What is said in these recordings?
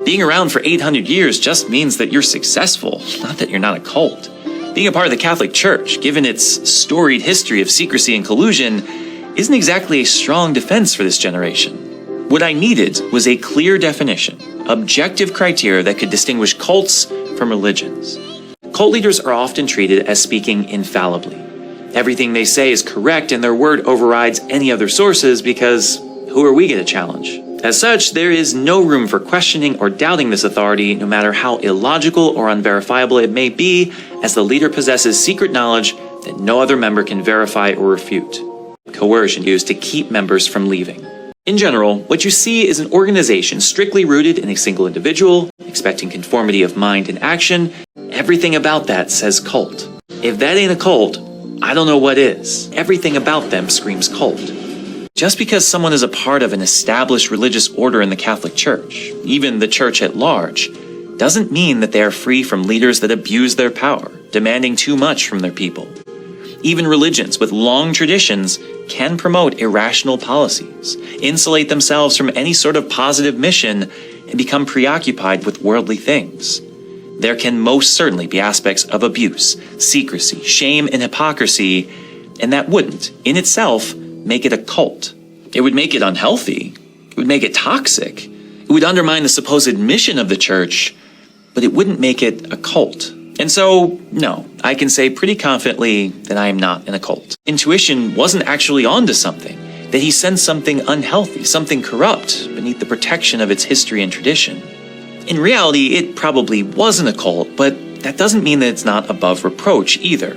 Being around for 800 years just means that you're successful, not that you're not a cult. Being a part of the Catholic Church, given its storied history of secrecy and collusion, isn't exactly a strong defense for this generation. What I needed was a clear definition, objective criteria that could distinguish cults from religions. Cult leaders are often treated as speaking infallibly. Everything they say is correct and their word overrides any other sources because who are we to challenge? As such, there is no room for questioning or doubting this authority, no matter how illogical or unverifiable it may be, as the leader possesses secret knowledge that no other member can verify or refute. Coercion used to keep members from leaving. In general, what you see is an organization strictly rooted in a single individual, expecting conformity of mind and action. Everything about that says cult. If that ain't a cult, I don't know what is. Everything about them screams cult. Just because someone is a part of an established religious order in the Catholic Church, even the church at large, doesn't mean that they are free from leaders that abuse their power, demanding too much from their people. Even religions with long traditions can promote irrational policies, insulate themselves from any sort of positive mission, and become preoccupied with worldly things. There can most certainly be aspects of abuse, secrecy, shame, and hypocrisy, and that wouldn't, in itself, make it a cult. It would make it unhealthy. It would make it toxic. It would undermine the supposed mission of the church, but it wouldn't make it a cult. And so, no, I can say pretty confidently that I am not in a cult. Intuition wasn't actually onto something, that he sensed something unhealthy, something corrupt, beneath the protection of its history and tradition. In reality, it probably wasn't a cult, but that doesn't mean that it's not above reproach either.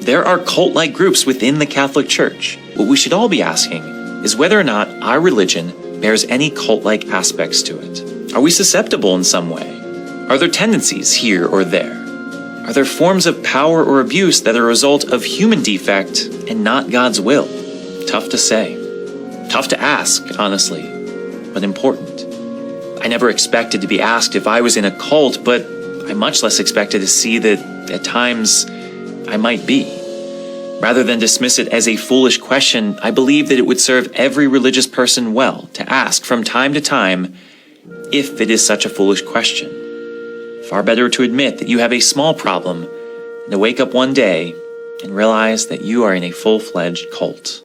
There are cult-like groups within the Catholic Church. What we should all be asking is whether or not our religion bears any cult-like aspects to it. Are we susceptible in some way? Are there tendencies here or there? Are there forms of power or abuse that are a result of human defect and not God's will? Tough to say. Tough to ask, honestly, but important. I never expected to be asked if I was in a cult, but I much less expected to see that at times I might be. Rather than dismiss it as a foolish question, I believe that it would serve every religious person well to ask from time to time if it is such a foolish question. Far better to admit that you have a small problem and to wake up one day and realize that you are in a full-fledged cult.